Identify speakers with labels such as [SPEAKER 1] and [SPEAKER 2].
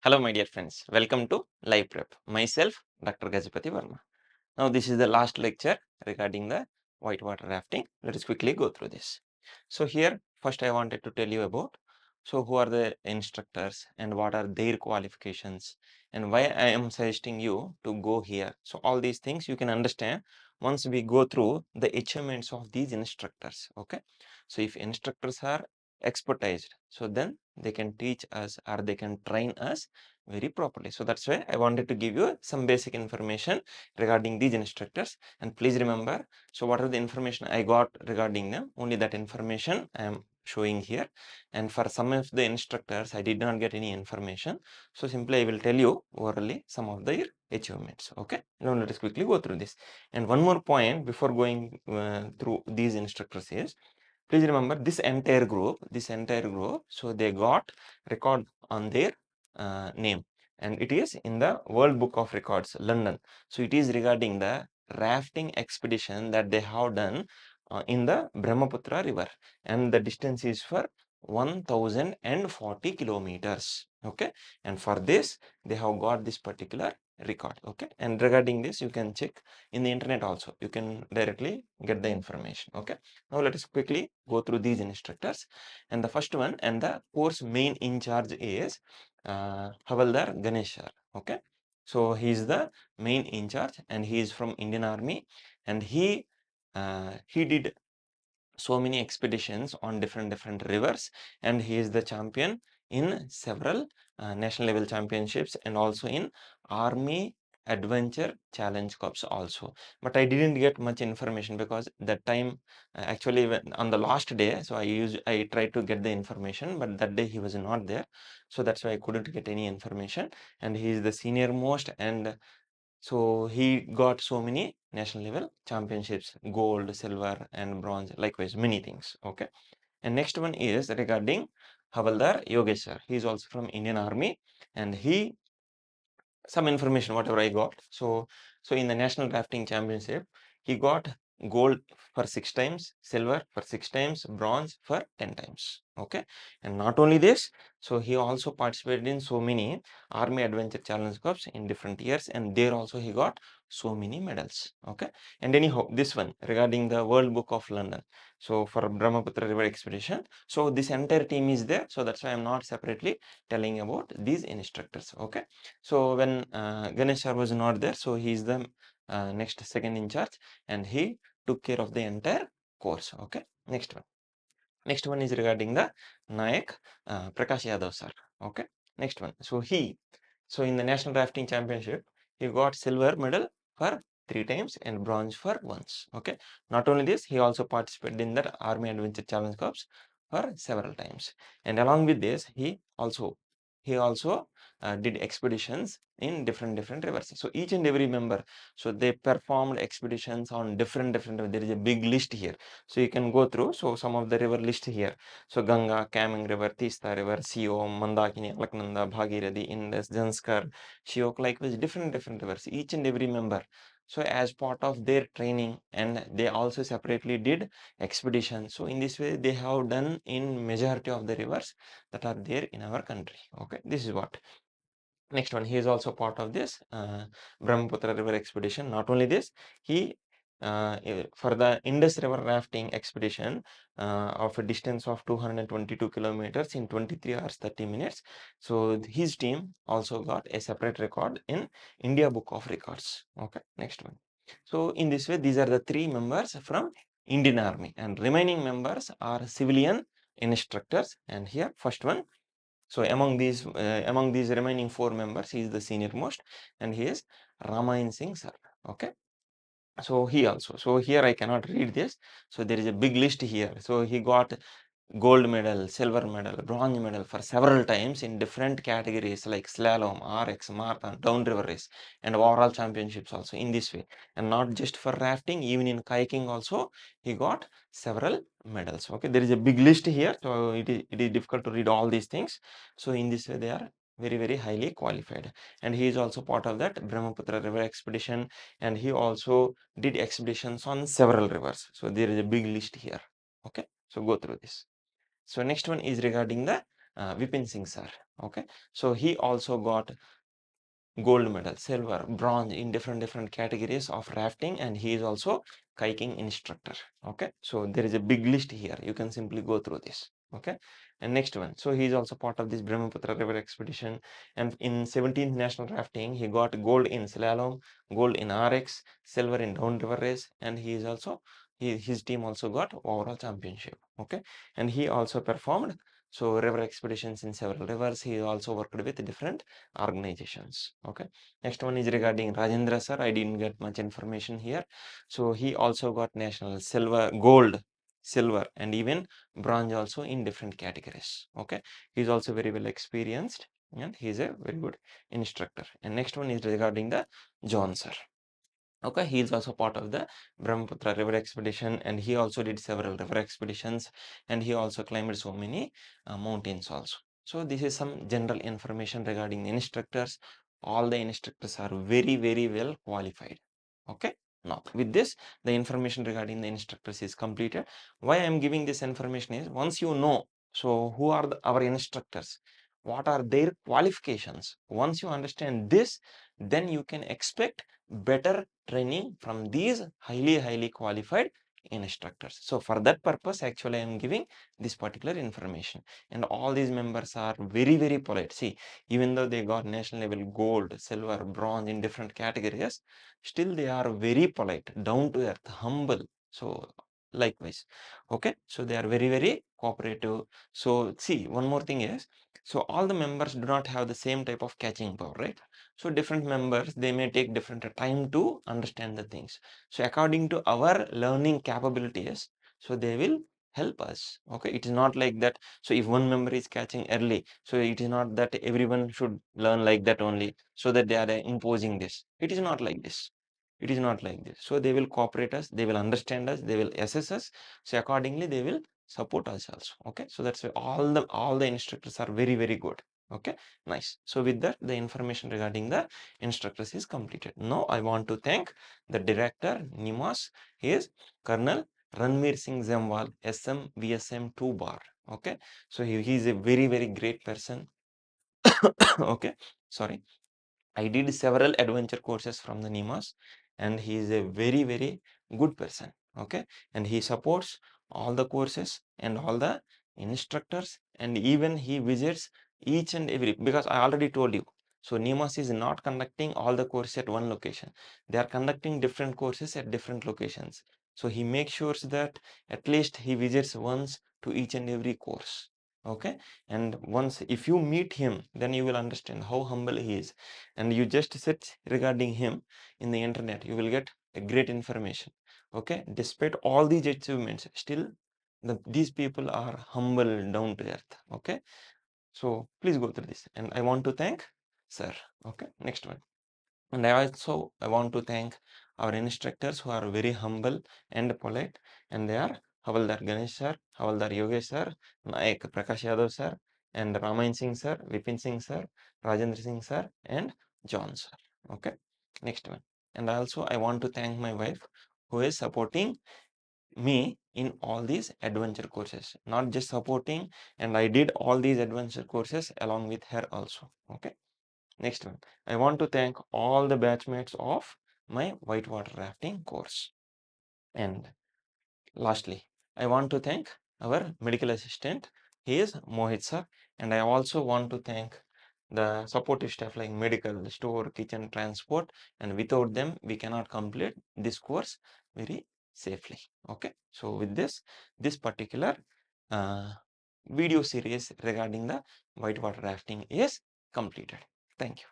[SPEAKER 1] Hello, my dear friends. Welcome to Live Prep. Myself, Dr. Gajapati Verma. Now, this is the last lecture regarding the whitewater rafting. Let us quickly go through this. So, here, first I wanted to tell you about who are the instructors and what are their qualifications and why I am suggesting you to go here. So, all these things you can understand once we go through the achievements of these instructors. Okay. So, if instructors are expertised, so then they can teach us or they can train us very properly. So that's why I wanted to give you some basic information regarding these instructors. And please remember, so whatever the information I got regarding them, only that information I am showing here. And for some of the instructors, I did not get any information. So simply I will tell you orally some of their achievements. Okay. Now let us quickly go through this. And one more point before going through these instructors is, please remember this entire group, so they got record on their name, and it is in the World Book of Records, London. So it is regarding the rafting expedition that they have done in the Brahmaputra river, and the distance is for 1040 kilometers. Okay, and for this they have got this particular record. Okay, and regarding this you can check in the internet also, you can directly get the information. Okay, now let us quickly go through these instructors, and the first one and the course main in charge is Havaldar Ganeshar. Okay, so he is the main in charge and he is from Indian Army, and he did so many expeditions on different rivers, and he is the champion in several national level championships and also in Army Adventure Challenge Cups also. But I didn't get much information because that time actually on the last day, so I tried to get the information, but that day he was not there, so that's why I couldn't get any information. And he is the senior most, and so he got so many national level championships, gold, silver, and bronze, likewise many things. Okay. And next one is regarding Havaldar Yogeshwar. He is also from Indian Army, and he, some information whatever I got. So in the National Rafting Championship, he got gold for 6 times, silver for 6 times, bronze for 10 times. Okay, and not only this, so he also participated in so many Army Adventure Challenge Cups in different years, and there also he got so many medals. Okay, and anyhow, this one regarding the World Book of London. So for Brahmaputra River Expedition, so this entire team is there. So that's why I'm not separately telling about these instructors. Okay, so when Ganesh sir was not there, so he is the next second in charge, and he took care of the entire course. Okay, next one. Next one is regarding the Nayak Prakash Yadav sir. Okay, next one. So in the National Rafting Championship, he got silver medal for 3 times and bronze for once. Okay, not only this, he also participated in the Army Adventure Challenge Cups for several times, and along with this, he also did expeditions in different rivers. So each and every member, so they performed expeditions on different. There is a big list here, so you can go through. So some of the river list here. So Ganga, Kameng River, Tista River, Siom, Mandakini, Alaknanda, Bhagirathi, Indus, Janskar, Shiok, likewise different rivers. Each and every member. So as part of their training, and they also separately did expedition. So in this way, they have done in majority of the rivers that are there in our country. Okay, this is what. Next one, he is also part of this Brahmaputra River expedition. Not only this, he for the Indus River rafting expedition of a distance of 222 kilometers in 23 hours 30 minutes. So his team also got a separate record in India Book of Records. Okay, next one. So in this way, these are the 3 members from Indian Army, and remaining members are civilian instructors. And here, first one. So among these remaining 4 members, he is the senior most, and he is Ramayan Singh sir. Okay. So he also. So here I cannot read this. So there is a big list here. So he got gold medal, silver medal, bronze medal for several times in different categories like slalom, RX, marathon, downriver race, and overall championships also in this way. And not just for rafting, even in kayaking also, he got several medals. Okay, there is a big list here, so it is difficult to read all these things. So in this way, they are very highly qualified, and he is also part of that Brahmaputra river expedition, and he also did expeditions on several rivers. So there is a big list here. Okay, so go through this. So next one is regarding the Vipin Singh sir. Okay, so he also got gold medal, silver, bronze in different categories of rafting, and he is also kayaking instructor. Okay, so there is a big list here. You can simply go through this. Okay, and next one. So he is also part of this Brahmaputra river expedition, and in 17th national rafting, he got gold in slalom, gold in RX, silver in downriver race, and he is also his team also got overall championship. Okay, and he also performed so river expeditions in several rivers. He also worked with different organizations. Okay, next one is regarding Rajendra sir. I didn't get much information here. So he also got national silver, gold, silver, and even bronze also in different categories. Okay, he's also very well experienced and he's a very good instructor. And next one is regarding the John sir. Okay, he is also part of the Brahmaputra river expedition, and he also did several river expeditions, and he also climbed so many mountains also. So this is some general information regarding the instructors. All the instructors are very well qualified. Okay, now with this the information regarding the instructors is completed. Why I am giving this information is, once you know so who are our instructors, what are their qualifications, once you understand this, then you can expect better training from these highly qualified instructors. So for that purpose, actually I am giving this particular information, and all these members are very polite. See, even though they got national level gold, silver, bronze in different categories, still they are very polite, down to earth, humble. So likewise, okay, so they are very cooperative. So see, one more thing is, so all the members do not have the same type of catching power, right? So different members, they may take different time to understand the things. So according to our learning capabilities, so they will help us. Okay, it is not like that. So if one member is catching early, so it is not that everyone should learn like that only, so that they are imposing this. It is not like this. It is not like this. So they will cooperate us, they will understand us, they will assess us. So accordingly, they will support us also. Okay, so that's why all the instructors are very good. Okay, nice. So with that, the information regarding the instructors is completed. Now I want to thank the director NIMAS. He is Colonel Ranveer Singh Zemwal, SM VSM 2 bar. Okay, so he is a very great person. Okay, sorry. I did several adventure courses from the NIMAS, and he is a very good person. Okay, and he supports all the courses and all the instructors, and even he visits each and every, because I already told you. So NIMAS is not conducting all the courses at one location. They are conducting different courses at different locations. So he makes sure that at least he visits once to each and every course. Okay, and once if you meet him, then you will understand how humble he is, and you just search regarding him in the internet, you will get a great information. Okay, despite all these achievements, still these people are humble, down to earth. Okay, so please go through this, and I want to thank sir. Okay, next one. And I want to thank our instructors who are very humble and polite, and they are Havaldar Ganesh sir, Havaldar Yogesh sir, Nayak Prakash Yadav sir, and Ramayan Singh sir, Vipin Singh sir, Rajendra Singh sir, and John sir. Okay, next one. And also I want to thank my wife who is supporting me in all these adventure courses, not just supporting, and I did all these adventure courses along with her also. Okay. Next one, I want to thank all the batchmates of my whitewater rafting course. And lastly, I want to thank our medical assistant. He is Mohit sir. And I also want to thank the supportive staff like medical, store, kitchen, transport. And without them, we cannot complete this course very safely. Okay. So with this particular uh, video series regarding the whitewater rafting is completed. Thank you.